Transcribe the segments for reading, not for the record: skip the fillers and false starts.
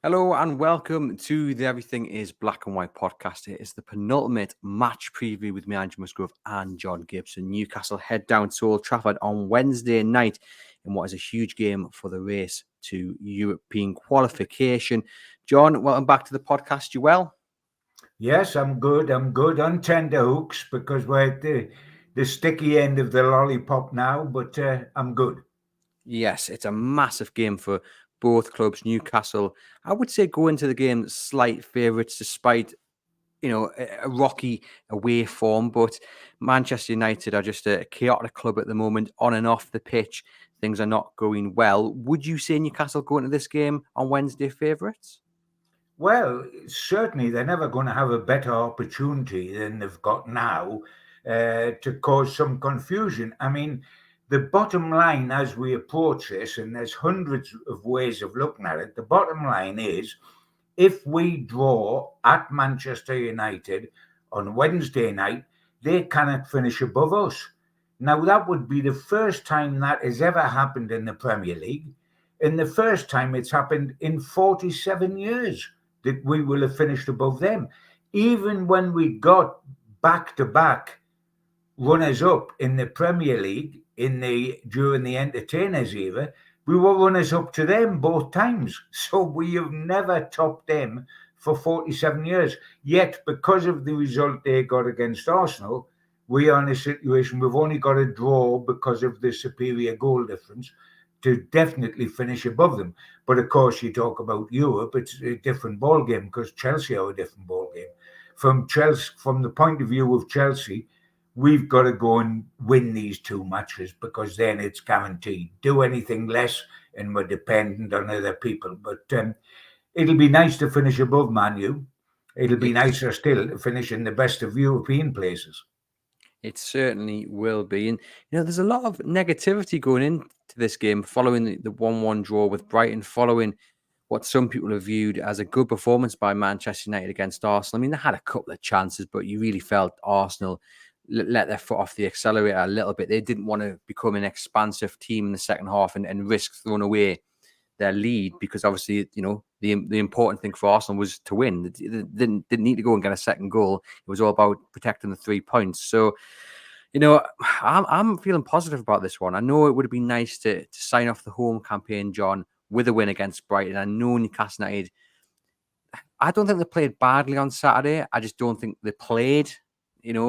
Hello and welcome to the Everything is Black and White podcast. It is the penultimate match preview with me, Andrew Musgrove, and John Gibson. Newcastle head down to Old Trafford on Wednesday night in what is a huge game for the race to European qualification. John, welcome back to the podcast. You well? Yes, I'm good. I'm good on tender hooks because we're at the sticky end of the lollipop now, but I'm good. Yes, it's a massive game for both clubs. Newcastle, I would say, go into the game slight favourites despite a rocky away form, but Manchester United are just a chaotic club at the moment, on and off the pitch. Things are not going well. Would you say Newcastle go into this game on Wednesday favourites? Well, certainly they're never going to have a better opportunity than they've got now to cause some confusion. I mean, the bottom line as we approach this, and there's hundreds of ways of looking at it, the bottom line is if we draw at Manchester United on Wednesday night, they cannot finish above us. Now, that would be the first time that has ever happened in the Premier League, and the first time it's happened in 47 years that we will have finished above them. Even when we got back to back runners up in the Premier League during the entertainers era, we were runners up to them both times. So we have never topped them for 47 years. Yet, because of the result they got against Arsenal, we are in a situation we've only got a draw because of the superior goal difference to definitely finish above them. But of course, you talk about Europe, it's a different ball game because Chelsea are a different ball game. From the point of view of Chelsea, we've got to go and win these two matches because then it's guaranteed. Do anything less, and we're dependent on other people. But it'll be nice to finish above Man U. It'll be It's nicer still to finish in the best of European places. It certainly will be. And, there's a lot of negativity going into this game following the 1-1 draw with Brighton, following what some people have viewed as a good performance by Manchester United against Arsenal. I mean, they had a couple of chances, but you really felt Arsenal let their foot off the accelerator a little bit. They didn't want to become an expansive team in the second half and risk throwing away their lead because obviously, the important thing for Arsenal was to win. They didn't need to go and get a second goal. It was all about protecting the 3 points. So, I'm feeling positive about this one. I know it would have been nice to sign off the home campaign, John, with a win against Brighton. I know Newcastle United, I don't think they played badly on Saturday. I just don't think they played,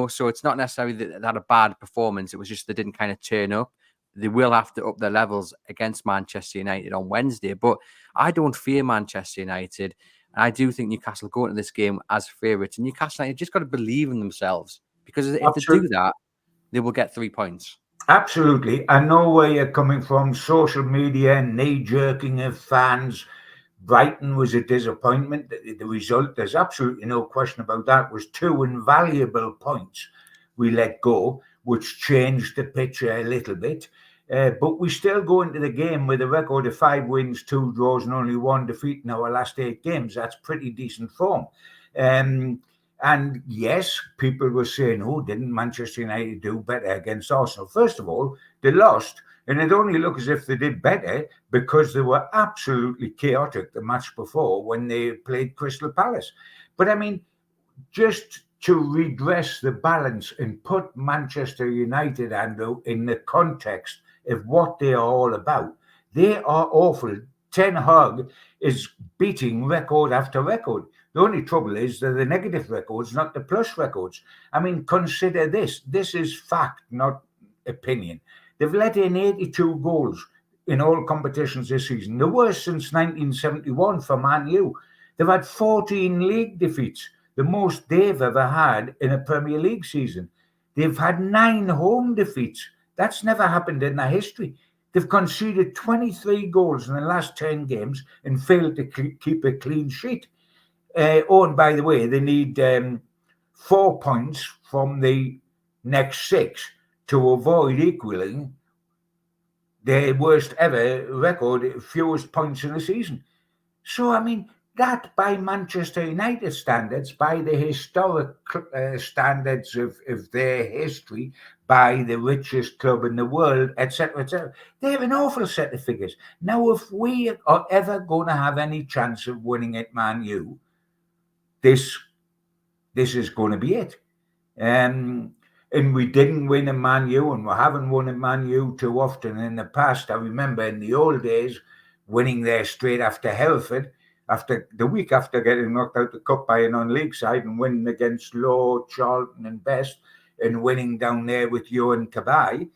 so it's not necessarily that they had a bad performance. It was just they didn't kind of turn up. They will have to up their levels against Manchester United on Wednesday. But I don't fear Manchester United. And I do think Newcastle go into this game as favourites. And Newcastle United just got to believe in themselves because if they do Absolutely. that, they will get 3 points. Absolutely. I know where you're coming from. Social media, knee jerking of fans. Brighton was a disappointment. The result, there's absolutely no question about that, was two invaluable points we let go, which changed the picture a little bit. But we still go into the game with a record of 5 wins, 2 draws, and only 1 defeat in our last 8 games. That's pretty decent form. Um, and yes, people were saying, oh, didn't Manchester United do better against Arsenal? First of all, they lost. And it only looked as if they did better because they were absolutely chaotic the match before when they played Crystal Palace. But I mean, just to redress the balance and put Manchester United, Andrew, in the context of what they are all about, they are awful. Ten Hag is beating record after record. The only trouble is they're the negative records, not the plus records. I mean, consider this. This is fact, not opinion. They've let in 82 goals in all competitions this season, the worst since 1971 for Man U. They've had 14 league defeats, the most they've ever had in a Premier League season. They've had 9 home defeats. That's never happened in their history. They've conceded 23 goals in the last 10 games and failed to keep a clean sheet. And by the way, they need 4 points from the next 6 to avoid equaling their worst ever record, fewest points in a season. So, I mean, That, by Manchester United standards, by the historic standards of their history, by the richest club in the world, etc., etc., they have an awful set of figures. Now, if we are ever going to have any chance of winning at Man U, this is going to be it. And we didn't win in Man U, and we haven't won in Man U too often in the past. I remember in the old days winning there straight after Hereford, after the week after getting knocked out the cup by a non-league side, and winning against Low, Charlton, and Best, and winning down there with Johan Cabai.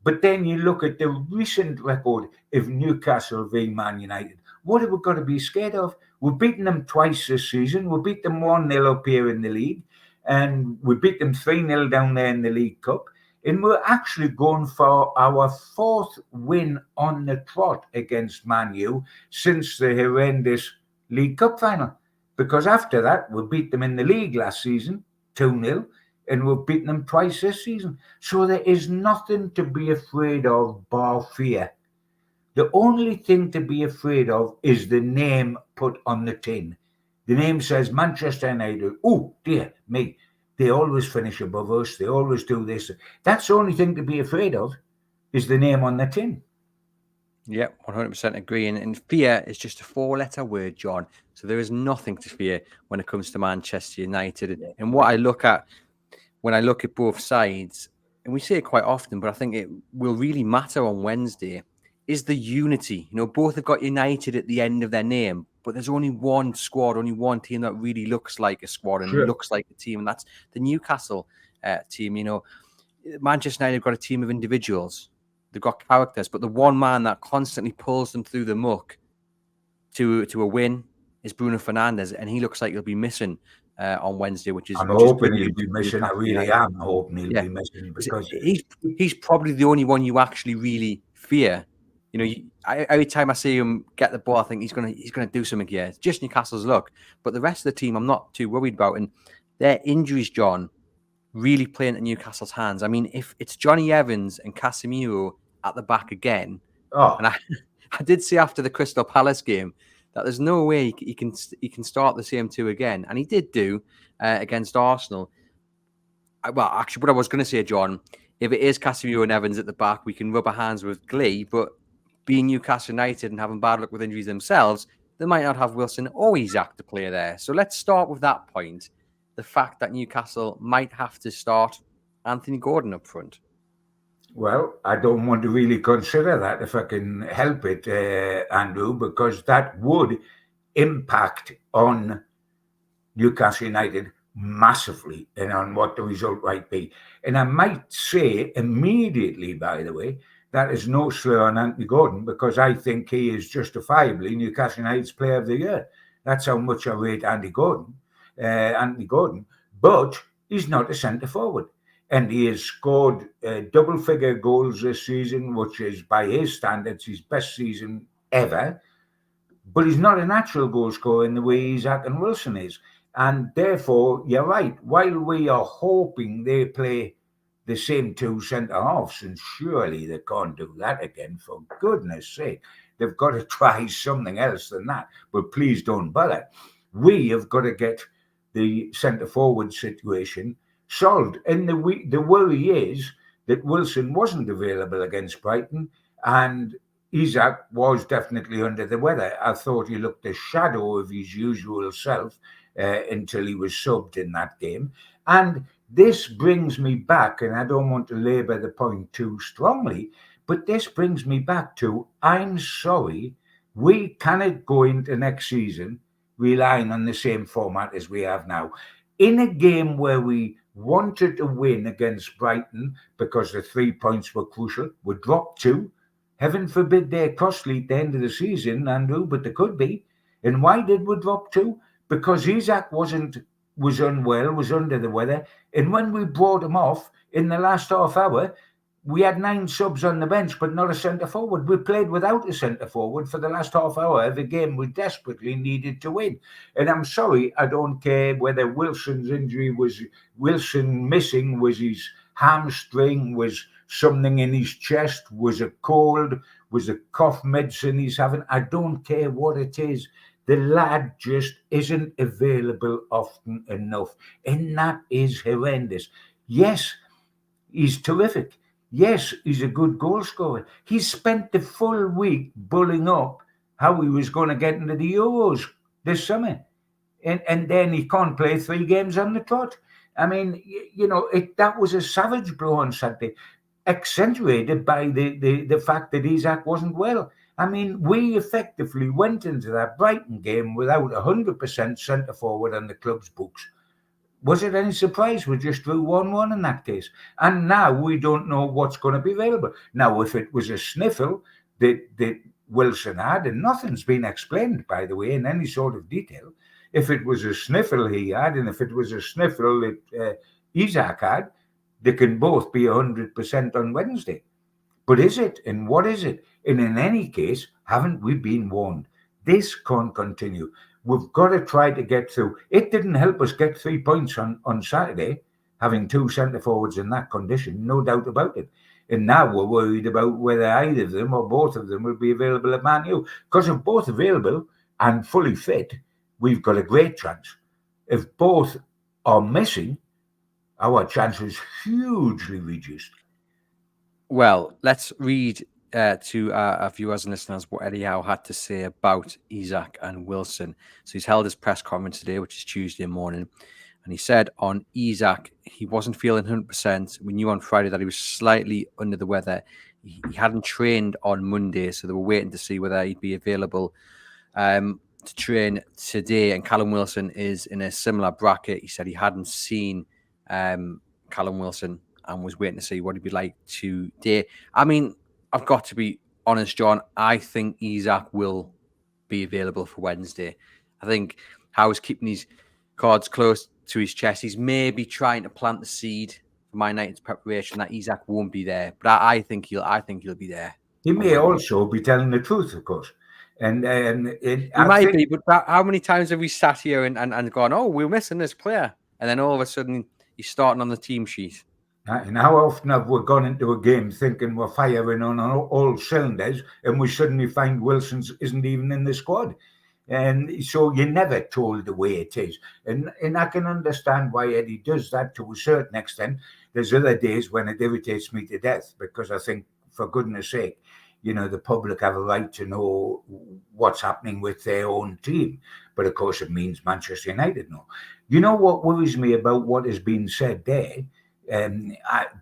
But then you look at the recent record of Newcastle v Man United. What have we got to be scared of? We've beaten them twice this season. We beat them 1-0 up here in the league, and we beat them 3-0 down there in the League Cup. And we're actually going for our fourth win on the trot against Man U since the horrendous League Cup final. Because after that, we beat them in the league last season, 2-0. And we've beaten them twice this season. So there is nothing to be afraid of bar fear. The only thing to be afraid of is the name put on the tin. The name says Manchester United. Oh, dear me. They always finish above us. They always do this. That's the only thing to be afraid of, is the name on the tin. Yeah, 100% agree. And fear is just a 4-letter word, John. So there is nothing to fear when it comes to Manchester United. And what I look at when I look at both sides, and we say it quite often, but I think it will really matter on Wednesday, is the unity. Both have got United at the end of their name, but there's only one squad, only one team that really looks like a squad and looks like a team, and that's the Newcastle team. Manchester United have got a team of individuals. They've got characters, but the one man that constantly pulls them through the muck to a win is Bruno Fernandes, and he looks like he'll be missing on Wednesday, which is I'm hoping he'll be missing. I really am hoping he'll be missing, because he's probably the only one you actually really fear. Every time I see him get the ball, I think he's gonna do something here. It's just Newcastle's luck, but the rest of the team, I'm not too worried about. And their injuries, John, really play into Newcastle's hands. I mean, if it's Johnny Evans and Casemiro at the back again, and I did see after the Crystal Palace game that there's no way he can start the same two again, and he did do against Arsenal. Well, actually, what I was going to say, John, if it is Casemiro and Evans at the back, we can rub our hands with glee. But being Newcastle United and having bad luck with injuries themselves, they might not have Wilson or Isak to play there. So let's start with that point: the fact that Newcastle might have to start Anthony Gordon up front. Well, I don't want to really consider that if I can help it, Andrew, because that would impact on Newcastle United massively and on what the result might be. And I might say immediately, by the way, that is no slur on Anthony Gordon, because I think he is justifiably Newcastle United's Player of the Year. That's how much I rate Anthony Gordon. But he's not a centre forward. And he has scored double-figure goals this season, which is, by his standards, his best season ever. But he's not a natural goal scorer in the way Isak and Wilson is. And therefore, you're right, while we are hoping they play the same two centre-halves, and surely they can't do that again, for goodness sake. They've got to try something else than that. But please don't bother. We have got to get the centre-forward situation solved. And the worry is that Wilson wasn't available against Brighton, and Isak was definitely under the weather. I thought he looked a shadow of his usual self until he was subbed in that game. And this brings me back, and I don't want to labour the point too strongly, but this brings me back to, I'm sorry, we cannot go into next season relying on the same format as we have now. In a game where we wanted to win against Brighton because the 3 points were crucial, we dropped 2. Heaven forbid they're costly at the end of the season, Andrew, but they could be. And why did we drop 2? Because Isak was unwell, was under the weather. And when we brought him off in the last half hour, we had 9 subs on the bench, but not a centre-forward. We played without a centre-forward for the last half hour of a game we desperately needed to win. And I'm sorry, I don't care whether Wilson's injury was Wilson missing, was his hamstring, was something in his chest, was a cold, was a cough medicine he's having. I don't care what it is. The lad just isn't available often enough, and that is horrendous. Yes, he's terrific. Yes, he's a good goal scorer. He spent the full week bulling up how he was going to get into the Euros this summer, and then he can't play 3 games on the trot. I mean, that was a savage blow on Saturday, accentuated by the fact that Isak wasn't well. I mean, we effectively went into that Brighton game without 100% centre forward on the club's books. Was it any surprise we just drew 1-1 in that case? And now we don't know what's going to be available. Now, if it was a sniffle that Wilson had, and nothing's been explained, by the way, in any sort of detail, if it was a sniffle he had, and if it was a sniffle that Isak had, they can both be 100% on Wednesday. But is it? And what is it? And in any case, haven't we been warned? This can't continue. We've got to try to get through. It didn't help us get 3 points on Saturday, having 2 centre forwards in that condition, no doubt about it. And now we're worried about whether either of them or both of them will be available at Man U. Because if both available and fully fit, we've got a great chance. If both are missing, our chance is hugely reduced. Well, let's read to our viewers and listeners what Eddie Howe had to say about Isak and Wilson. So he's held his press conference today, which is Tuesday morning, and he said on Isak, he wasn't feeling 100%. We knew on Friday that he was slightly under the weather. He hadn't trained on Monday, so they were waiting to see whether he'd be available to train today. And Callum Wilson is in a similar bracket. He said he hadn't seen Callum Wilson and was waiting to see what he'd be like today. I mean, I've got to be honest, John. I think Isak will be available for Wednesday. I think Howe's keeping his cards close to his chest. He's maybe trying to plant the seed for Man United's preparation that Isak won't be there, but I think he'll be there. He may also be telling the truth, of course. And he might be, but how many times have we sat here and gone, oh, we're missing this player, and then all of a sudden he's starting on the team sheet? And how often have we gone into a game thinking we're firing on all cylinders, and we suddenly find Wilson isn't even in the squad? And so you're never told the way it is. And I can understand why Eddie does that to a certain extent. There's other days when it irritates me to death, because I think, for goodness sake, the public have a right to know what's happening with their own team. But of course, it means Manchester United know. You know what worries me about what has been said there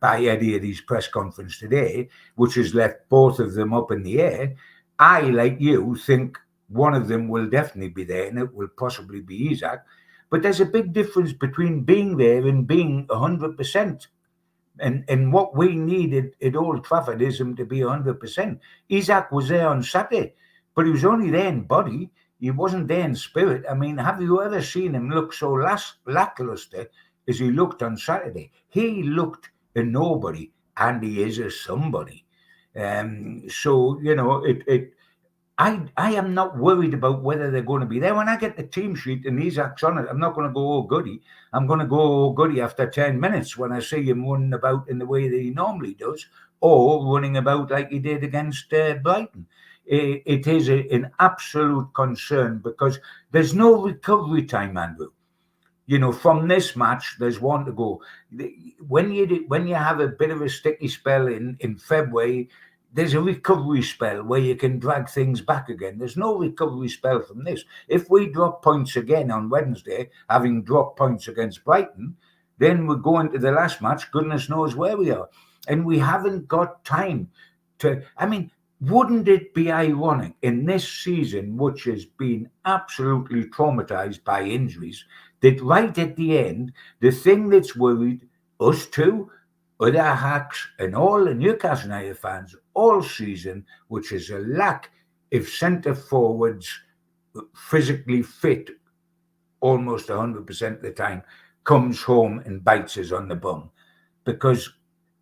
by Eddie at his press conference today, which has left both of them up in the air? I, like you, think one of them will definitely be there, and it will possibly be Isak. But there's a big difference between being there and being 100%. And what we needed at Old Trafford is him to be 100%. Isak was there on Saturday, but he was only there in body. He wasn't there in spirit. I mean, have you ever seen him look so lackluster as he looked on Saturday? He looked a nobody, and he is a somebody. So, I am not worried about whether they're going to be there. When I get the team sheet and Isak's on it, I'm not going to go, oh, goody. I'm going to go, oh, goody, after 10 minutes when I see him running about in the way that he normally does, or running about like he did against Brighton. It is an absolute concern, because there's no recovery time, Andrew. From this match, there's one to go. When you have a bit of a sticky spell in February, there's a recovery spell where you can drag things back again. There's no recovery spell from this. If we drop points again on Wednesday, having dropped points against Brighton, then we're going to the last match. Goodness knows where we are. And we haven't got time to... I mean, wouldn't it be ironic in this season, which has been absolutely traumatized by injuries, that right at the end, the thing that's worried us too, other hacks and all the Newcastle United fans all season, which is a lack of centre forwards physically fit almost 100% of the time, comes home and bites us on the bum. Because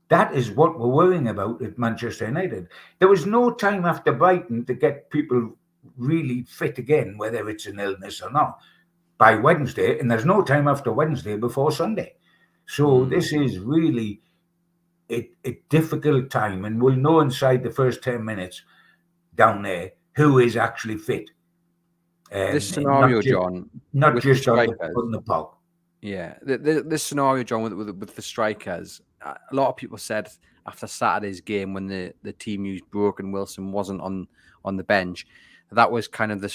that is what we're worrying about at Manchester United. There was no time after Brighton to get people really fit again, whether it's an illness or not, by Wednesday, and there's no time after Wednesday before Sunday. So this is really a difficult time, and we'll know inside the first 10 minutes down there who is actually fit. This and not scenario, just John, not with the just on strikers. the park. Yeah, this scenario, John, with the strikers, a lot of people said after Saturday's game when the team used Brook and Wilson wasn't on the bench, that was kind of the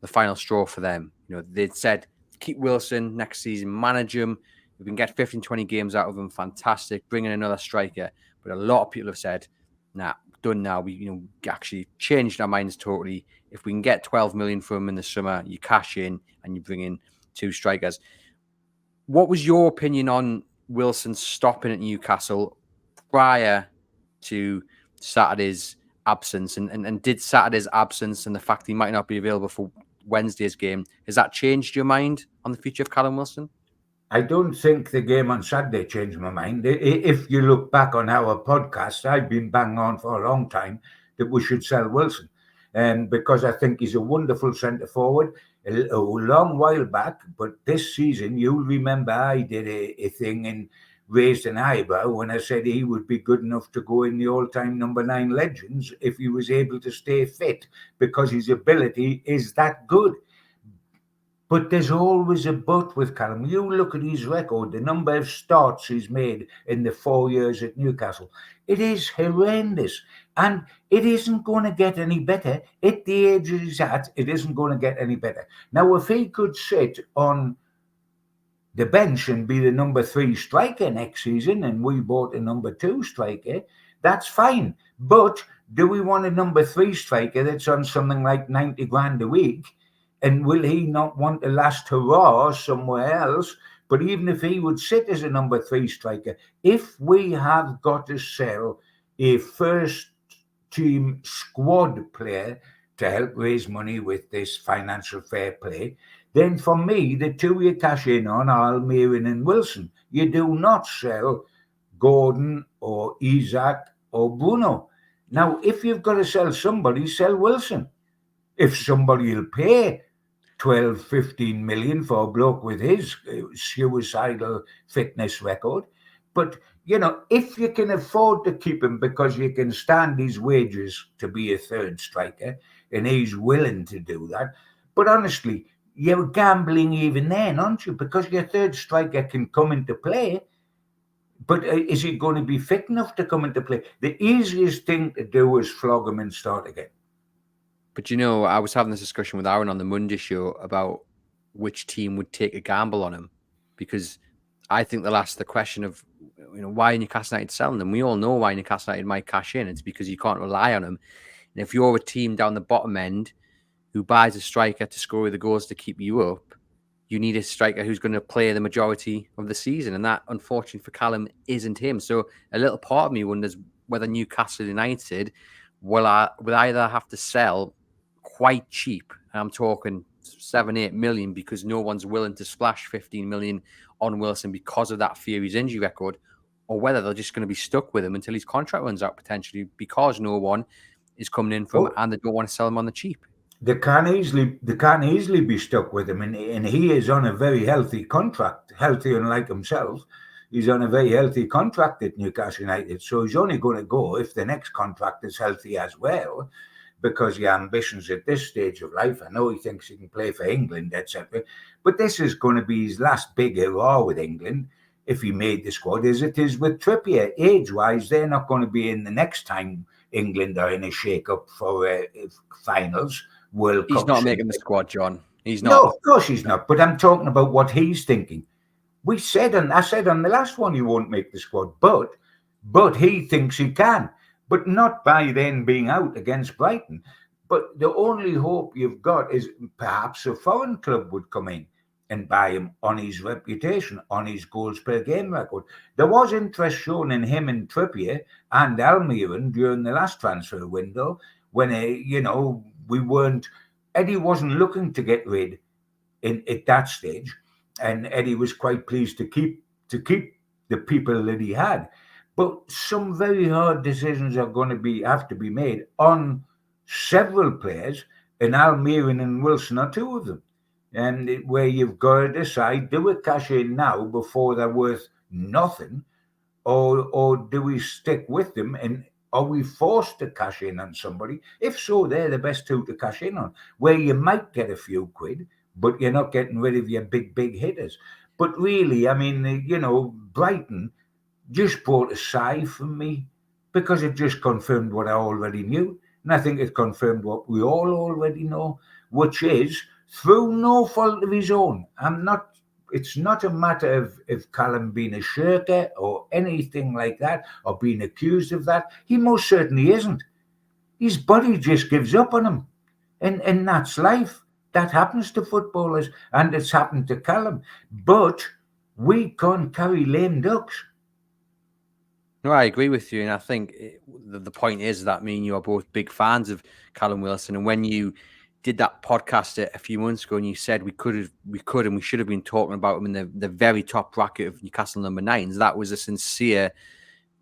final straw for them. They'd said keep Wilson next season, manage him. We can get 15, 20 games out of him. Fantastic. Bring in another striker. But a lot of people have said, nah, done now. We actually changed our minds totally. If we can get 12 million from him in the summer, you cash in and you bring in two strikers. What was your opinion on Wilson stopping at Newcastle prior to Saturday's absence? And did Saturday's absence and the fact he might not be available for Wednesday's game, has that changed your mind on the future of Callum Wilson? I don't think the game on Saturday changed my mind. If you look back on our podcast, I've been banging on for a long time that we should sell Wilson. Because I think he's a wonderful centre forward. A long while back, but this season, you'll remember I did a thing and raised an eyebrow when I said he would be good enough to go in the all-time number 9 legends if he was able to stay fit, because his ability is that good. But there's always a but with Callum. You look at his record, the number of starts he's made in the 4 years at Newcastle. It is horrendous. And it isn't going to get any better. At the age he's at, it isn't going to get any better. Now, if he could sit on the bench and be the number 3 striker next season and we bought a number 2 striker, that's fine. But do we want a number 3 striker that's on something like 90 grand a week? And will he not want the last hurrah somewhere else? But even if he would sit as a number 3 striker, if we have got to sell a first team squad player to help raise money with this financial fair play, then for me, the two you cash in on are Almiron and Wilson. You do not sell Gordon or Isak or Bruno. Now, if you've got to sell somebody, sell Wilson. If somebody will pay 12, 15 million for a bloke with his suicidal fitness record. But, if you can afford to keep him because you can stand his wages to be a third striker, and he's willing to do that. But honestly, you're gambling even then, aren't you? Because your third striker can come into play, but is he going to be fit enough to come into play? The easiest thing to do is flog him and start again. But I was having this discussion with Aaron on the Monday show about which team would take a gamble on him, because I think they'll ask the question of, why Newcastle United selling them. We all know why Newcastle United might cash in. It's because you can't rely on them. And if you're a team down the bottom end who buys a striker to score the goals to keep you up, you need a striker who's going to play the majority of the season. And that, unfortunately for Callum, isn't him. So a little part of me wonders whether Newcastle United will either have to sell quite cheap, and I'm talking 7-8 million, because no one's willing to splash 15 million on Wilson because of that fear his injury record, or whether they're just going to be stuck with him until his contract runs out, potentially, because no one is coming in from and they don't want to sell him on the cheap. They can't easily be stuck with him, and he is on a very healthy contract, healthy unlike himself. He's on a very healthy contract at Newcastle United, so he's only going to go if the next contract is healthy as well, because the ambitions at this stage of life. I know he thinks he can play for England, etc., but this is going to be his last big hurrah with England if he made the squad, as it is with Trippier. Age-wise, they're not going to be in the next time England are in a shake-up for finals. World Cup. He's not making the squad, John. He's not. No, of course he's not. But I'm talking about what he's thinking. I said on the last one he won't make the squad, but he thinks he can. But not by then being out against Brighton. But the only hope you've got is perhaps a foreign club would come in and buy him on his reputation, on his goals per game record. There was interest shown in him and Trippier and Almiron during the last transfer window when Eddie wasn't looking to get rid at that stage, and Eddie was quite pleased to keep the people that he had. But some very hard decisions are going to have to be made on several players, and Almiron and Wilson are two of them. And where you've got to decide, do we cash in now before they're worth nothing, or do we stick with them? And Are we forced to cash in on somebody? If so, they're the best two to cash in on, where you might get a few quid, but you're not getting rid of your big hitters. But really, I mean, Brighton just brought a sigh from me because it just confirmed what I already knew. And I think it confirmed what we all already know, which is through no fault of his own. It's not a matter of Callum being a shirker or anything like that or being accused of that. He most certainly isn't. His body just gives up on him. And that's life. That happens to footballers, and it's happened to Callum. But we can't carry lame ducks. No, I agree with you, and I think the point is that me and you are both big fans of Callum Wilson. And when you did that podcast a few months ago, and you said we could, and we should have been talking about him in the very top bracket of Newcastle number 9s, that was a sincere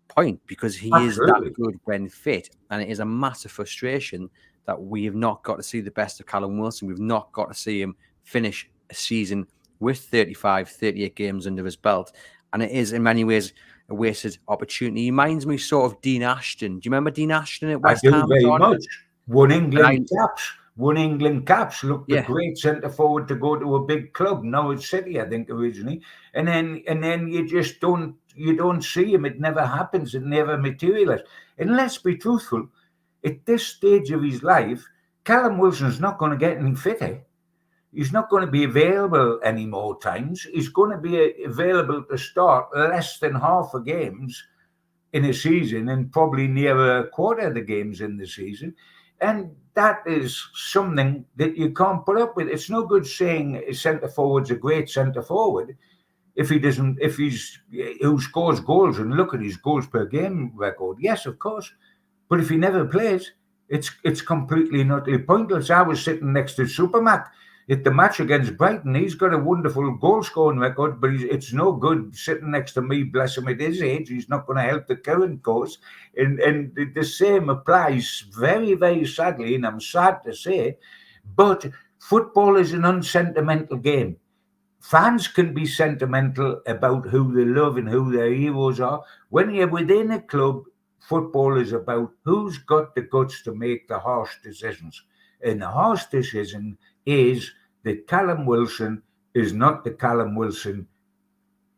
point because he Absolutely. is that good when fit, and it is a massive frustration that we have not got to see the best of Callum Wilson. We've not got to see him finish a season with 35, 38 games under his belt, and it is in many ways a wasted opportunity. He reminds me sort of Dean Ashton. Do you remember Dean Ashton at West I Ham, do very John? much. Won I- England caps. Looked a Yeah. great centre forward to go to a big club, Norwich City, I think originally, and then you just don't see him. It never happens. It never materializes. And let's be truthful. At this stage of his life, Callum Wilson's not going to get any fitter. He's not going to be available any more times. He's going to be available to start less than half the games in a season and probably near a quarter of the games in the season. And that is something that you can't put up with. It's no good saying a centre forward's a great centre forward if he's who scores goals, and look at his goals per game record. Yes, of course. But if he never plays, it's completely and utterly pointless. I was sitting next to Supermac at the match against Brighton. He's got a wonderful goal scoring record, but it's no good sitting next to me, bless him, at his age. He's not going to help the current cause. And the same applies very, very sadly, and I'm sad to say, but football is an unsentimental game. Fans can be sentimental about who they love and who their heroes are. When you're within a club, football is about who's got the guts to make the harsh decisions. And the harsh decision is that Callum Wilson is not the Callum Wilson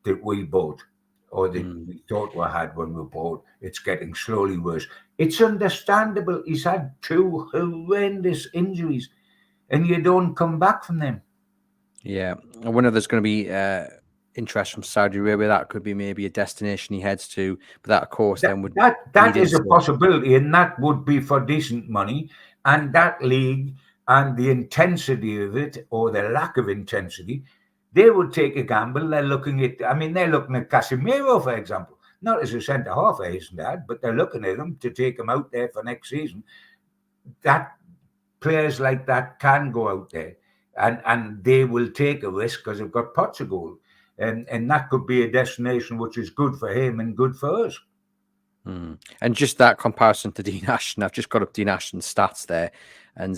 that we bought or that we thought we had when we bought. It's getting slowly worse. It's understandable. He's had 2 horrendous injuries and you don't come back from them. Yeah, I wonder if there's going to be interest from Saudi Arabia. That could be maybe a destination he heads to, but that, of course, then would that is a possibility, and that would be for decent money. And that league and the intensity of it, or the lack of intensity, they would take a gamble. They're looking at Casemiro, for example, not as a centre half, isn't that? But they're looking at him to take him out there for next season. That players like that can go out there. And they will take a risk because they've got pots of gold. And that could be a destination which is good for him and good for us. And just that comparison to Dean Ashton, I've just got up Dean Ashton's stats there. And,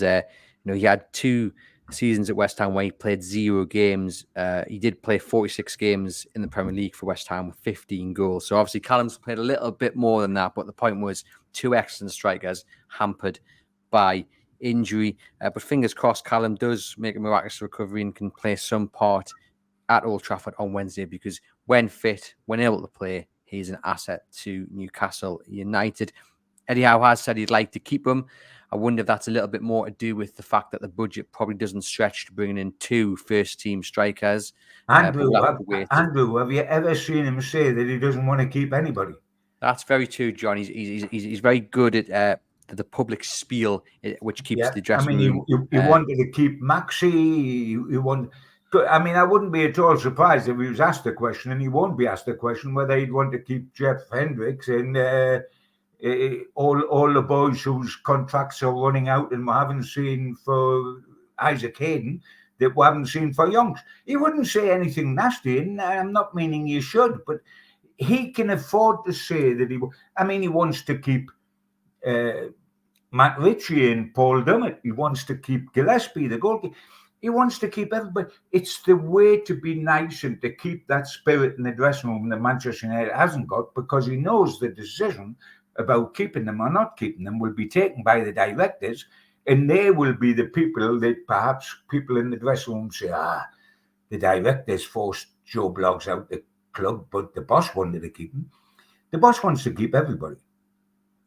he had 2 seasons at West Ham where he played 0 games. He did play 46 games in the Premier League for West Ham with 15 goals. So obviously Callum's played a little bit more than that. But the point was 2 excellent strikers hampered by injury, but fingers crossed Callum does make a miraculous recovery and can play some part at Old Trafford on Wednesday, because when fit, when able to play, he's an asset to Newcastle United. Eddie Howe has said he'd like to keep him. I wonder if that's a little bit more to do with the fact that the budget probably doesn't stretch to bringing in 2 first-team strikers. Andrew, have you ever seen him say that he doesn't want to keep anybody? That's very true, John. He's very good at the public spiel, which keeps the dressing room. He wanted to keep Maxi. I wouldn't be at all surprised if he was asked the question, and he won't be asked the question, whether he'd want to keep Jeff Hendricks and all the boys whose contracts are running out and we haven't seen for Isaac Hayden, that we haven't seen for Youngs. He wouldn't say anything nasty, and I'm not meaning you should, but he can afford to say that he wants to keep Matt Ritchie and Paul Dummett. He wants to keep Gillespie, the goalkeeper. He wants to keep everybody. It's the way to be nice and to keep that spirit in the dressing room that Manchester United hasn't got, because he knows the decision about keeping them or not keeping them will be taken by the directors, and they will be the people that perhaps people in the dressing room say, the directors forced Joe Bloggs out the club, but the boss wanted to keep him. The boss wants to keep everybody.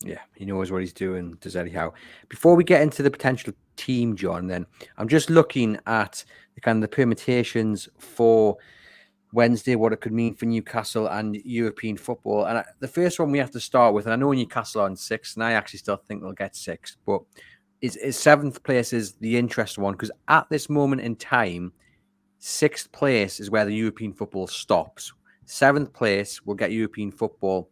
Yeah, he knows what he's doing, does anyhow. Before we get into the potential team, John, then I'm just looking at the kind of the permutations for Wednesday, what it could mean for Newcastle and European football. And the first one we have to start with, and I know Newcastle are on 6th, and I actually still think they'll get 6th, but is 7th place is the interesting one, because at this moment in time, 6th place is where the European football stops. 7th place will get European football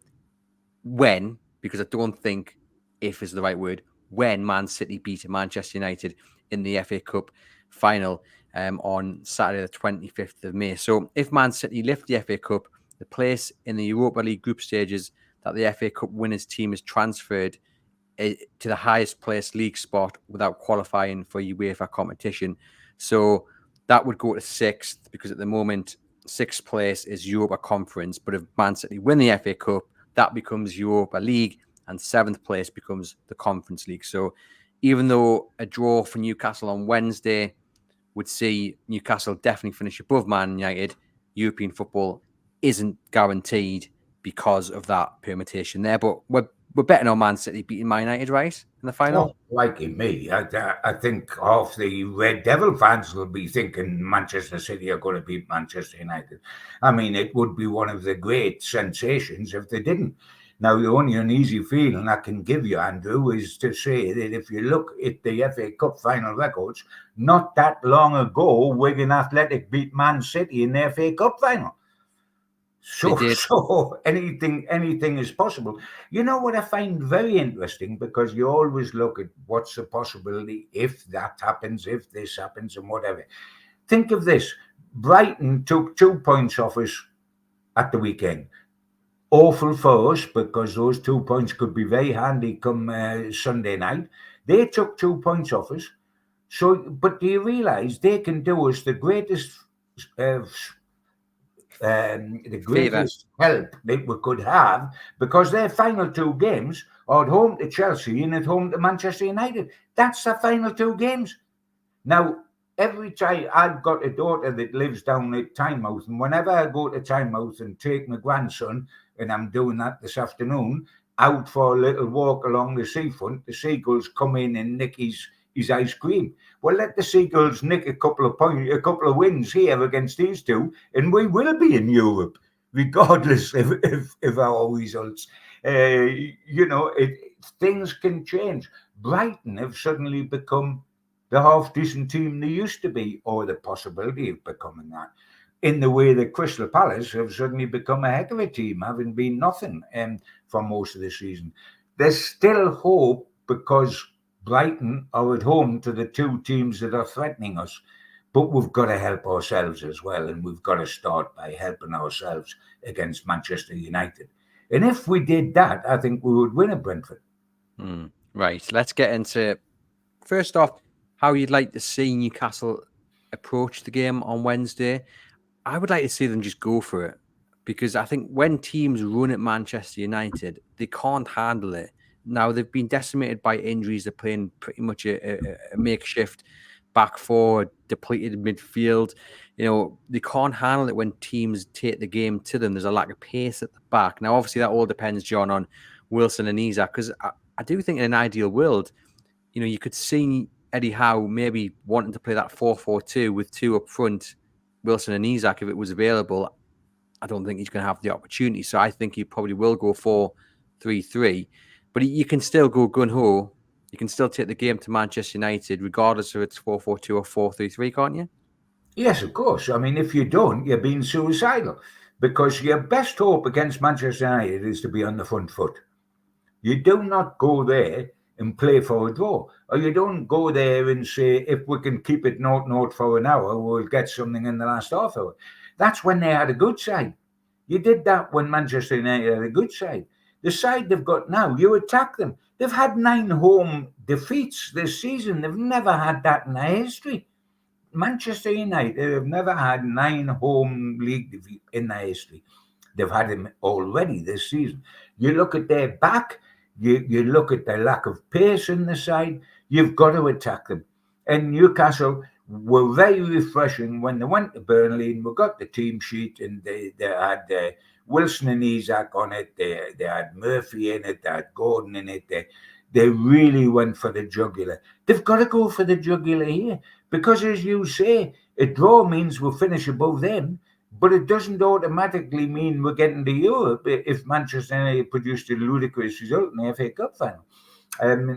when, because I don't think if is the right word, when Man City beat Manchester United in the FA Cup final on Saturday the 25th of May. So if Man City lift the FA Cup, the place in the Europa League group stages that the FA Cup winners team is transferred to the highest placed league spot without qualifying for UEFA competition. So that would go to 6th, because at the moment 6th place is Europa Conference. But if Man City win the FA Cup, that becomes Europa League, and 7th place becomes the Conference League. So even though a draw for Newcastle on Wednesday would see Newcastle definitely finish above Man United, European football isn't guaranteed because of that permutation there. But we're betting on Man City beating Man United, right, in the final? Oh, like me, I think half the Red Devil fans will be thinking Manchester City are going to beat Manchester United. I mean, it would be one of the great sensations if they didn't. Now, the only uneasy feeling I can give you, Andrew, is to say that if you look at the FA Cup final records, not that long ago, Wigan Athletic beat Man City in the FA Cup final. So anything is possible. You know what I find very interesting, because you always look at what's the possibility if that happens, if this happens, and whatever. Think of this: Brighton took 2 points off us at the weekend. Awful for us, because those 2 points could be very handy come Sunday night. They took 2 points off us. So, but do you realise they can do us the greatest uh, the greatest help that we could have, because their final 2 games are at home to Chelsea and at home to Manchester United. That's the final 2 games. Now, every time I've got a daughter that lives down at Tynemouth, and whenever I go to Tynemouth and take my grandson, and I'm doing that this afternoon, out for a little walk along the seafront, the seagulls come in and nick his ice cream. Well, let the Seagulls nick a couple of wins here against these 2, and we will be in Europe, regardless of our results. Things can change. Brighton have suddenly become the half-decent team they used to be, or the possibility of becoming that, in the way that Crystal Palace have suddenly become a heck of a team, having been nothing for most of the season. There's still hope, because Brighton are at home to the 2 teams that are threatening us. But we've got to help ourselves as well, and we've got to start by helping ourselves against Manchester United. And if we did that, I think we would win at Brentford. Right, let's get into, first off, how you'd like to see Newcastle approach the game on Wednesday. I would like to see them just go for it, because I think when teams run at Manchester United, they can't handle it. Now, they've been decimated by injuries. They're playing pretty much a makeshift back four, depleted midfield. They can't handle it when teams take the game to them. There's a lack of pace at the back. Now, obviously, that all depends, John, on Wilson and Isak, because I do think in an ideal world, you could see Eddie Howe maybe wanting to play that 4-4-2 with 2 up front, Wilson and Isak, if it was available. I don't think he's going to have the opportunity. So I think he probably will go 4-3-3. But you can still go gun-ho. You can still take the game to Manchester United, regardless if it's 4-4-2 or 4-3-3, can't you? Yes, of course. I mean, if you don't, you're being suicidal, because your best hope against Manchester United is to be on the front foot. You do not go there and play for a draw, or you don't go there and say, if we can keep it 0-0 for an hour, we'll get something in the last half hour. That's when they had a good side. You did that when Manchester United had a good side. The side they've got now, you attack them. They've had 9 home defeats this season. They've never had that in their history. Manchester United have never had 9 home league defeats in their history. They've had them already this season. You look at their back, You look at the lack of pace in the side, you've got to attack them. And Newcastle were very refreshing when they went to Burnley and we got the team sheet and they had Wilson and Isak on it, they had Murphy in it, they had Gordon in it, they really went for the jugular. They've got to go for the jugular here because, as you say, a draw means we'll finish above them, but it doesn't automatically mean we're getting to Europe if Manchester United produced a ludicrous result in the FA Cup final.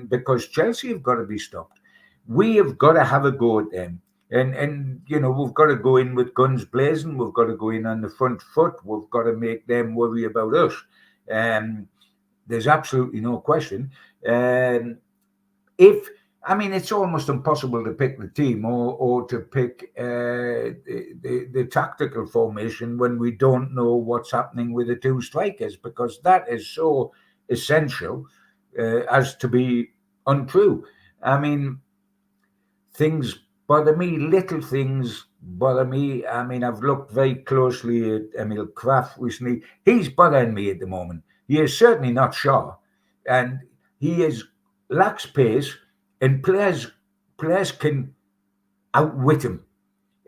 Because Chelsea have got to be stopped. We have got to have a go at them. And we've got to go in with guns blazing. We've got to go in on the front foot. We've got to make them worry about us. There's absolutely no question. It's almost impossible to pick the team or to pick the tactical formation when we don't know what's happening with the two strikers, because that is so essential as to be untrue. Things bother me, little things bother me. I've looked very closely at Emil Kraft recently. He's bothering me at the moment. He is certainly not Schar, and he lacks pace, and players can outwit him.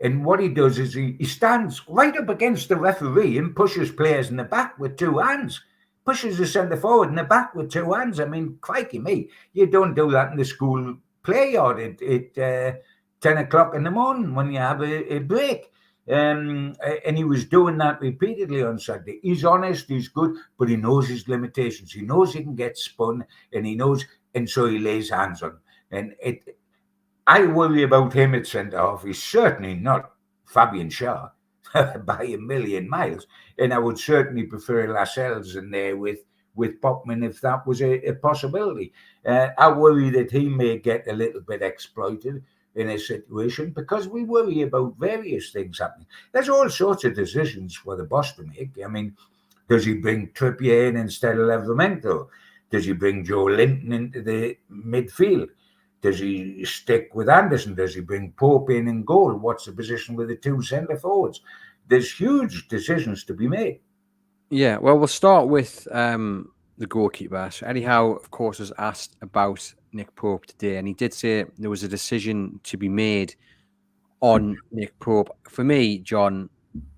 And what he does is he stands right up against the referee and pushes players in the back with two hands. Pushes the centre forward in the back with two hands. Crikey me, you don't do that in the school play yard at 10 o'clock in the morning when you have a break. And he was doing that repeatedly on Saturday. He's honest, he's good, but he knows his limitations. He knows he can get spun, and so he lays hands on. And I worry about him at centre-half. He's certainly not Fabian Schar by a million miles. And I would certainly prefer Lascelles in there with Popman if that was a possibility. I worry that he may get a little bit exploited in a situation because we worry about various things happening. There's all sorts of decisions for the boss to make. Does he bring Trippier in instead of Livramento? Does he bring Joe Linton into the midfield? Does he stick with Anderson? Does he bring Pope in goal? What's the position with the two centre forwards? There's huge decisions to be made. Yeah, well, we'll start with the goalkeeper. So Eddie Howe, of course, was asked about Nick Pope today, and he did say there was a decision to be made on Nick Pope. For me, John,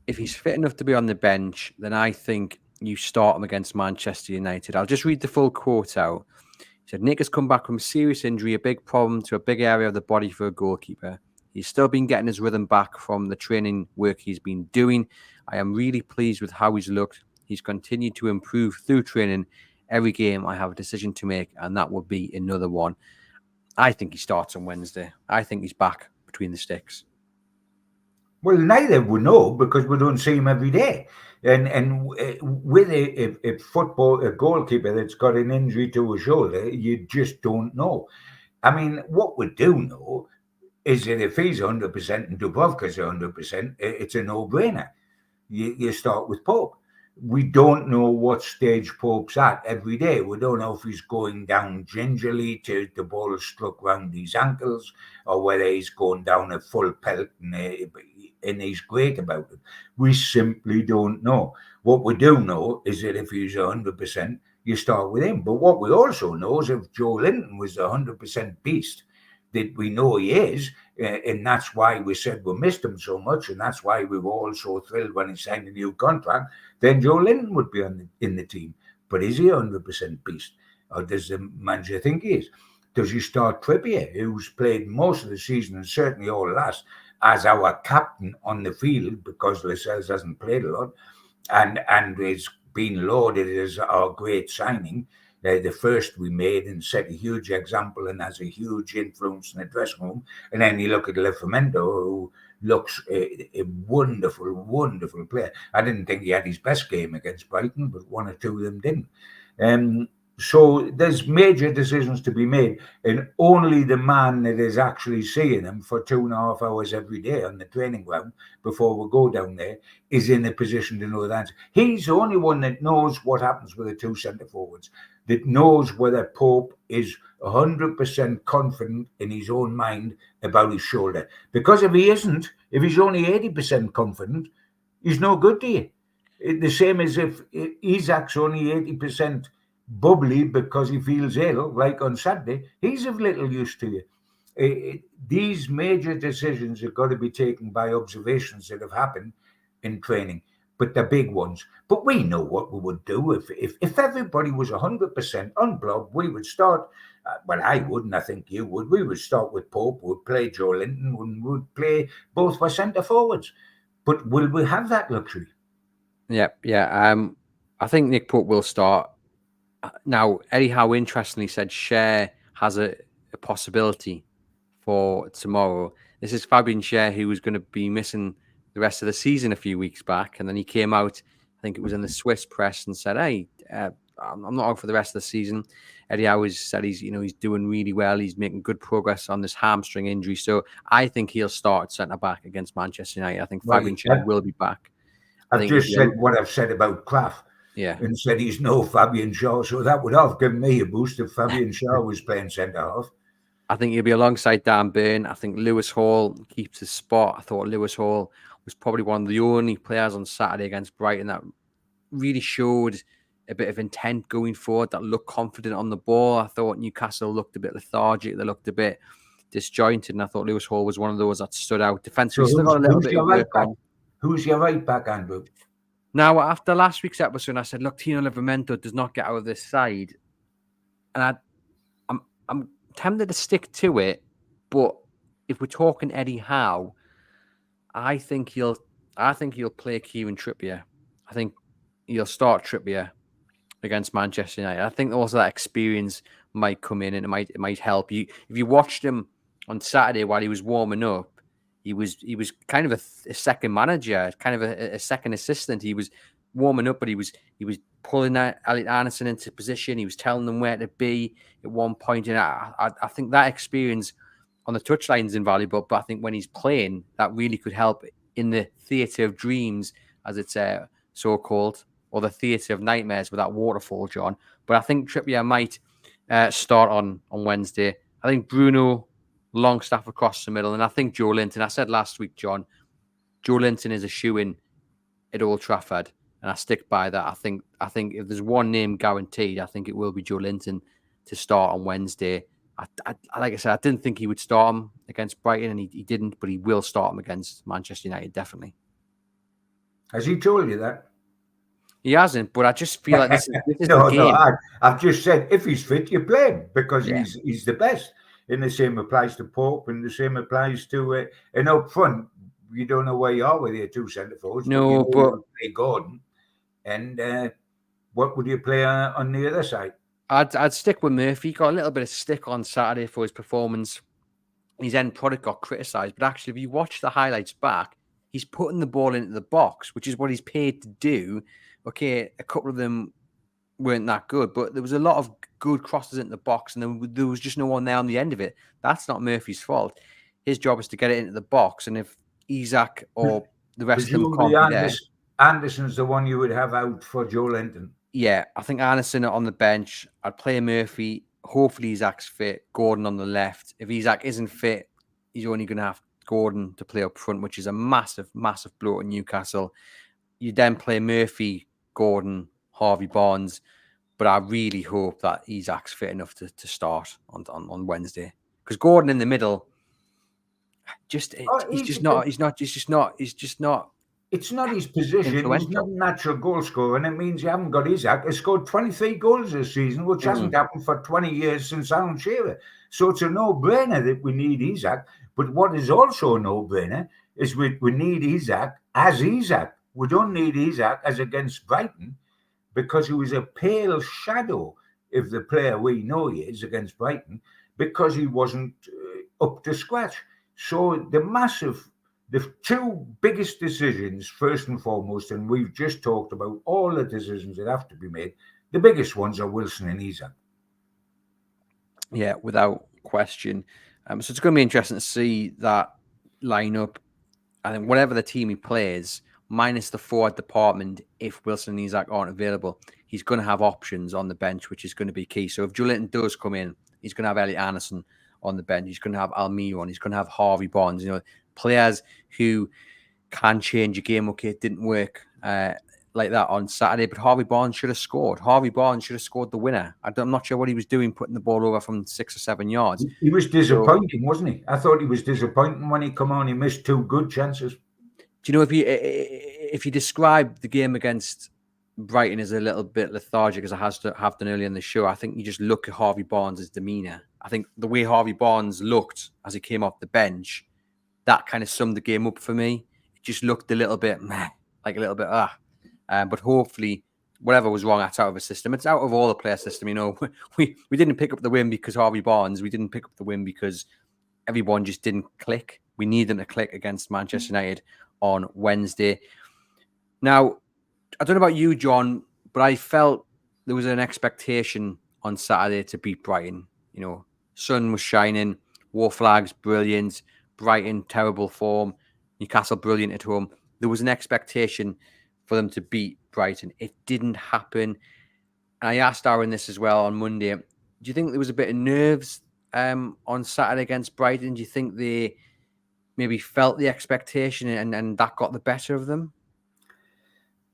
if he's fit enough to be on the bench, then I think you start him against Manchester United. I'll just read the full quote out. He said, Nick has come back from a serious injury, a big problem to a big area of the body for a goalkeeper. He's still been getting his rhythm back from the training work he's been doing. I am really pleased with how he's looked. He's continued to improve through training. Every game I have a decision to make, and that will be another one. I think he starts on Wednesday. I think he's back between the sticks. Well, neither we know because we don't see him every day. And with a goalkeeper that's got an injury to a shoulder, you just don't know. What we do know is that if he's 100% and Dubrovka's 100%, it's a no-brainer. You start with Pope. We don't know what stage Pope's at every day. We don't know if he's going down gingerly to the ball struck round his ankles or whether he's going down a full pelt and he's great about it. We simply don't know. What we do know is that if he's 100%, you start with him. But what we also know is if Joe Linton was the 100% beast that we know he is, and that's why we said we missed him so much, and that's why we were all so thrilled when he signed a new contract, then Joe Linton would be in the team. But is he 100% beast? Or does the manager think he is? Does he start Trippier, who's played most of the season and certainly all last, as our captain on the field because Lascelles hasn't played a lot and is being lauded as our great signing, the first we made, and set a huge example and has a huge influence in the dressing room. And then you look at Livramento, who looks a wonderful, wonderful player. I didn't think he had his best game against Brighton, but one or two of them didn't. So there's major decisions to be made, and only the man that is actually seeing them for 2.5 hours every day on the training ground before we go down there is in a position to know that. He's the only one that knows what happens with the two centre forwards, that knows whether Pope is 100% confident in his own mind about his shoulder. Because if he isn't, if he's only 80% confident, he's no good to you. The same as if Isak's only 80% bubbly because he feels ill, like on Saturday, he's of little use to you. These major decisions have got to be taken by observations that have happened in training, but the big ones. But we know what we would do if everybody was 100% on Blob. We would start. Well, I wouldn't. I think you would. We would start with Pope. We'd play Joe Linton. We would play both for centre forwards. But will we have that luxury? Yeah. I think Nick Pope will start. Now, Eddie Howe interestingly said Schar has a possibility for tomorrow. This is Fabian Schar, who was going to be missing the rest of the season a few weeks back, and then he came out, I think it was in the Swiss press, and said, "Hey, I'm not out for the rest of the season." Eddie Howe said he's doing really well. He's making good progress on this hamstring injury, so I think he'll start centre back against Manchester United. I think Fabian Schar will be back. I've just said what I've said about Kraft. Yeah. And said he's no Fabian Schar, so that would have given me a boost if Fabian Schar was playing centre half. I think he'll be alongside Dan Burn. I think Lewis Hall keeps his spot. I thought Lewis Hall was probably one of the only players on Saturday against Brighton that really showed a bit of intent going forward, that looked confident on the ball. I thought Newcastle looked a bit lethargic. They looked a bit disjointed, and I thought Lewis Hall was one of those that stood out. Defensively, still got a little bit of work on. Who's your right back, Andrew? Now, after last week's episode, I said, look, Tino Livramento does not get out of this side. And I'm tempted to stick to it, but if we're talking Eddie Howe, I think he'll play Kieran Trippier. I think he'll start Trippier against Manchester United. I think also that experience might come in and it might help you. If you watched him on Saturday while he was warming up, he was kind of a second manager, kind of a second assistant. He was warming up, but he was pulling Elliot Arneson into position. He was telling them where to be at one point. And I think that experience on the touchline is invaluable. But I think when he's playing, that really could help in the theatre of dreams, as it's so called, or the theatre of nightmares with that waterfall, John. But I think Trippier might start on Wednesday. I think Bruno Longstaff across the middle. And I think Joe Linton, I said last week, John, Joe Linton is a shoo-in at Old Trafford. And I stick by that. I think if there's one name guaranteed, I think it will be Joe Linton to start on Wednesday. Like I said, I didn't think he would start him against Brighton, and he didn't, but he will start him against Manchester United, definitely. Has he told you that? He hasn't, but I just feel like this is the game. No, I've just said if he's fit, you play him because he's the best. And the same applies to Pope, and the same applies to and up front. You don't know where you are with your two centre forwards. No, but you play Gordon, and what would you play on the other side? I'd stick with Murphy. He got a little bit of stick on Saturday for his performance. His end product got criticised, but actually, if you watch the highlights back, he's putting the ball into the box, which is what he's paid to do. Okay, a couple of them weren't that good, but there was a lot of good crosses into the box, and there was just no one there on the end of it. That's not Murphy's fault. His job is to get it into the box, and if Isak or the rest of them can't be there. Anderson's the one you would have out for Joe Linton. Yeah, I think Anderson on the bench. I'd play Murphy. Hopefully Isak's fit. Gordon on the left. If Isak isn't fit, he's only going to have Gordon to play up front, which is a massive, massive blow at Newcastle. You then play Murphy, Gordon, Harvey Barnes. But I really hope that Isak's fit enough to start on Wednesday. Because Gordon in the middle, he's just not. It's not his position. He's not a natural goal scorer, and it means you haven't got Isak. He scored 23 goals this season, which hasn't happened for 20 years since Alan Shearer. So it's a no-brainer that we need Isak. But what is also a no-brainer is we need Isak as Isak. We don't need Isak as against Brighton because he was a pale shadow of the player we know he is against Brighton because he wasn't up to scratch. So the two biggest decisions, first and foremost, and we've just talked about all the decisions that have to be made, the biggest ones are Wilson and Isak. Yeah, without question. So it's going to be interesting to see that lineup. I think whatever the team he plays, minus the forward department, if Wilson and Isak aren't available, he's going to have options on the bench, which is going to be key. So if Joe Linton does come in, he's going to have Elliot Arneson on the bench. He's going to have Almiron. He's going to have Harvey Barnes. Players who can change a game. Okay, it didn't work like that on Saturday, but Harvey Barnes should have scored. Harvey Barnes should have scored the winner. I'm not sure what he was doing, putting the ball over from 6 or 7 yards. He was So, disappointing, wasn't he? I thought he was disappointing when he come on. He missed 2 good chances. do you know if you describe the game against Brighton as a little bit lethargic, as I have done earlier in the show, I think you just look at Harvey Barnes' demeanour. I think the way Harvey Barnes looked as he came off the bench, that kind of summed the game up for me. It just looked a little bit meh, like a little bit but hopefully, whatever was wrong, that's out of the system. It's out of all the player system. You know, we didn't pick up the win because Harvey Barnes. We didn't pick up the win because everyone just didn't click. We need them to click against Manchester United on Wednesday. Now, I don't know about you, John, but I felt there was an expectation on Saturday to beat Brighton. You know, sun was shining, war flags brilliant, Brighton terrible form, Newcastle brilliant at home. There was an expectation for them to beat Brighton. It didn't happen. And I asked Aaron this as well on Monday. Do you think there was a bit of nerves on Saturday against Brighton? Do you think they maybe felt the expectation and that got the better of them?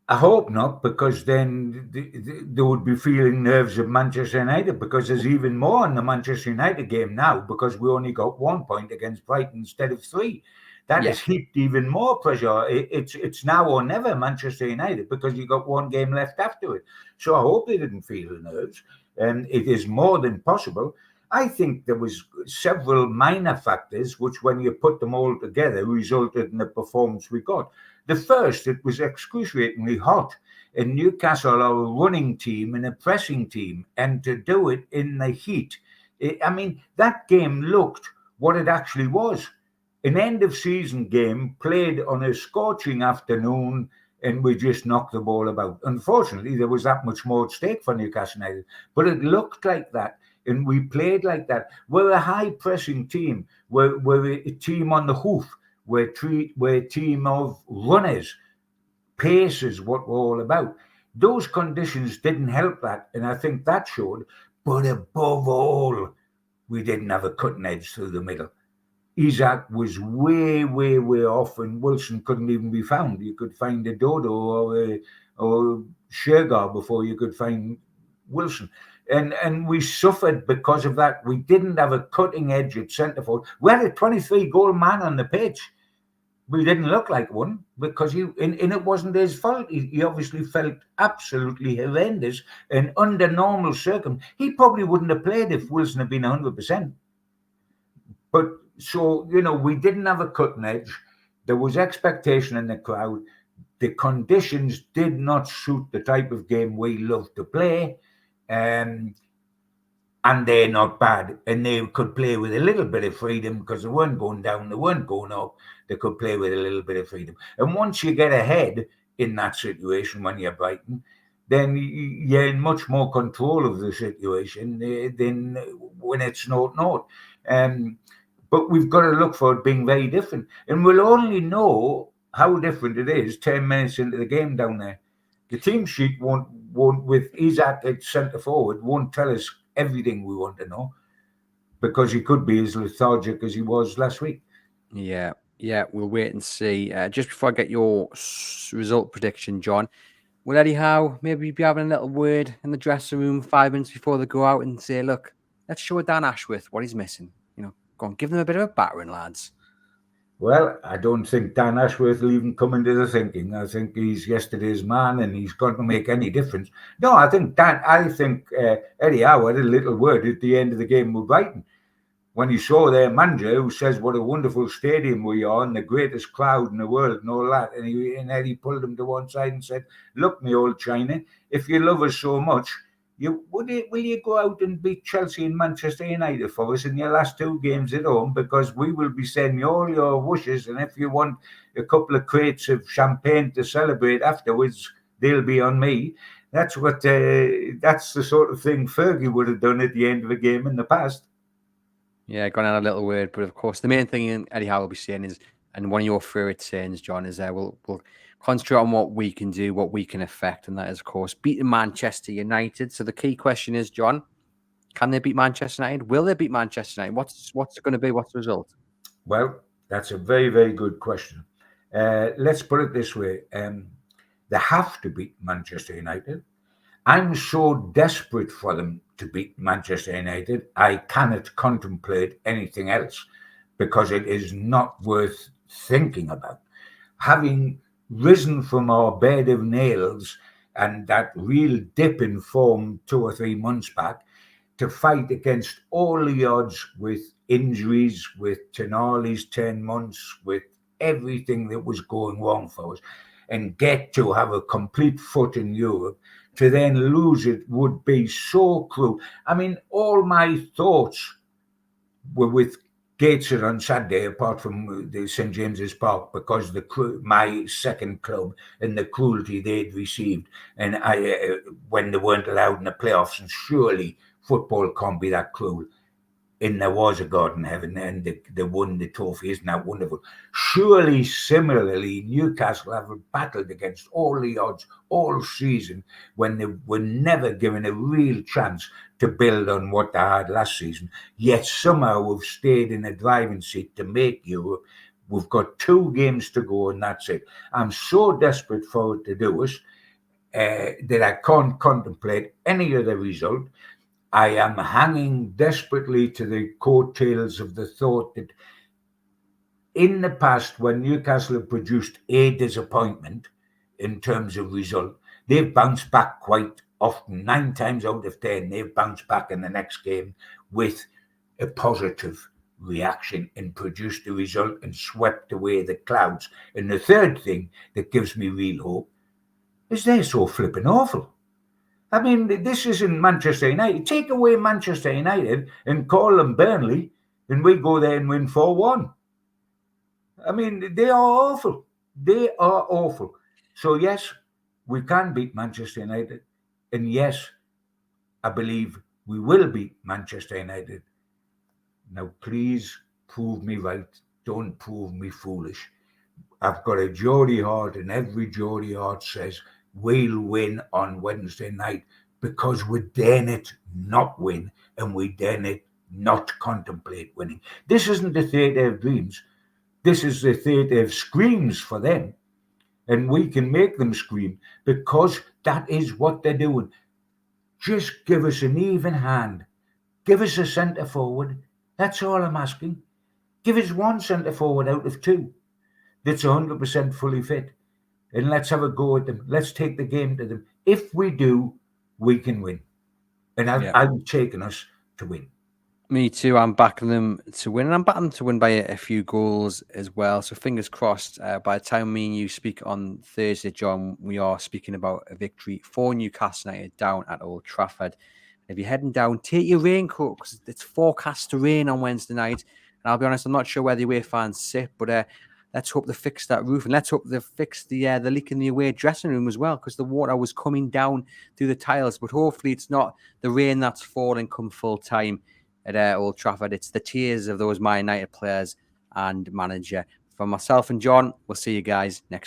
I hope not, because then they would be feeling nerves of Manchester United, because there's even more in the Manchester United game now, because we only got 1 point against Brighton instead of 3. That has heaped even more pressure. It's now or never Manchester United, because you got 1 game left after it. So I hope they didn't feel the nerves. It is more than possible. I think there was several minor factors which, when you put them all together, resulted in the performance we got. The first, it was excruciatingly hot. And Newcastle are a running team and a pressing team, and to do it in the heat, I mean, that game looked what it actually was. An end-of-season game played on a scorching afternoon, and we just knocked the ball about. Unfortunately, there was that much more at stake for Newcastle United, but it looked like that. And we played like that. We're a high-pressing team. We're a team on the hoof. We're a team of runners. Pace is what we're all about. Those conditions didn't help that, and I think that showed. But above all, we didn't have a cutting edge through the middle. Isak was way, way, way off, and Wilson couldn't even be found. You could find a Dodo or Shergar before you could find Wilson. And we suffered because of that. We didn't have a cutting edge at centre forward. We had a 23-goal man on the pitch. We didn't look like one, because and it wasn't his fault. He obviously felt absolutely horrendous, and under normal circumstances, he probably wouldn't have played if Wilson had been 100%. But so, we didn't have a cutting edge. There was expectation in the crowd. The conditions did not suit the type of game we love to play. And they're not bad. And they could play with a little bit of freedom, because they weren't going down, they weren't going up. They could play with a little bit of freedom. And once you get ahead in that situation when you're Brighton, then you're in much more control of the situation than when it's 0-0. But we've got to look for it being very different. And we'll only know how different it is 10 minutes into the game down there. The team sheet won't with Isak at centre forward, won't tell us everything we want to know, because he could be as lethargic as he was last week. Yeah, we'll wait and see. Just before I get your result prediction, John, will Eddie Howe maybe be having a little word in the dressing room 5 minutes before they go out and say, look, let's show Dan Ashworth what he's missing. Go on, give them a bit of a battering, lads. Well, I don't think Dan Ashworth will even come into the thinking. I think he's yesterday's man, and he's going to make any difference. No, I think Eddie Howe had a little word at the end of the game with Brighton, when he saw their manager, who says what a wonderful stadium we are and the greatest crowd in the world and all that. And Eddie pulled him to one side and said, look, me old China, if you love us so much, will you go out and beat Chelsea and Manchester United for us in your last 2 games at home? Because we will be sending you all your wishes, and if you want a couple of crates of champagne to celebrate afterwards, they'll be on me. That's the sort of thing Fergie would have done at the end of a game in the past. Yeah, gone on a little word, but of course the main thing Eddie Howe will be saying is, and one of your favourite sayings, John, is we'll concentrate on what we can do, what we can affect, and that is, of course, beating Manchester United. So the key question is, John, can they beat Manchester United? Will they beat Manchester United? What's it going to be? What's the result? Well, that's a very, very good question. Let's put it this way. They have to beat Manchester United. I'm so desperate for them to beat Manchester United, I cannot contemplate anything else because it is not worth thinking about. Having risen from our bed of nails and that real dip in form 2 or 3 months back, to fight against all the odds with injuries, with Tonali's 10 months, with everything that was going wrong for us, and get to have a complete foot in Europe, to then lose it would be so cruel. I mean, all my thoughts were with Gateshead on Saturday, apart from the St James's Park, because my second club and the cruelty they'd received, and when they weren't allowed in the playoffs, and surely football can't be that cruel. And there was a God in heaven, and they won the trophy. Isn't that wonderful? Surely, similarly, Newcastle have battled against all the odds all season when they were never given a real chance to build on what they had last season. Yet somehow we've stayed in a driving seat to make Europe. We've got 2 games to go, and that's it. I'm so desperate for it to do us that I can't contemplate any other result. I am hanging desperately to the coattails of the thought that in the past, when Newcastle have produced a disappointment in terms of result, they've bounced back quite often. 9 times out of 10, they've bounced back in the next game with a positive reaction and produced a result and swept away the clouds. And the third thing that gives me real hope is they're so flipping awful. I mean, this isn't Manchester United. Take away Manchester United and call them Burnley, and we go there and win 4-1. I mean, they are awful. They are awful. So, yes, we can beat Manchester United. And yes, I believe we will beat Manchester United. Now, please prove me right. Don't prove me foolish. I've got a Geordie heart, and every Geordie heart says we'll win on Wednesday night because we dare it not win, and we dare it not contemplate winning. This isn't the theatre of dreams. This is the theatre of screams for them, and we can make them scream because that is what they're doing. Just give us an even hand. Give us a centre forward. That's all I'm asking. Give us 1 centre forward out of 2 that's 100% fully fit. And let's have a go at them. Let's take the game to them. If we do, we can win. And I'm taking us to win. Me too. I'm backing them to win, and I'm backing them to win by a few goals as well. So fingers crossed. By the time me and you speak on Thursday, John, we are speaking about a victory for Newcastle United down at Old Trafford. If you're heading down, take your raincoat because it's forecast to rain on Wednesday night. And I'll be honest, I'm not sure where the away fans sit, but let's hope they fix that roof, and let's hope they fix the leak in the away dressing room as well, because the water was coming down through the tiles. But hopefully, it's not the rain that's falling come full time at Old Trafford. It's the tears of those Man United players and manager. From myself and John, we'll see you guys next week.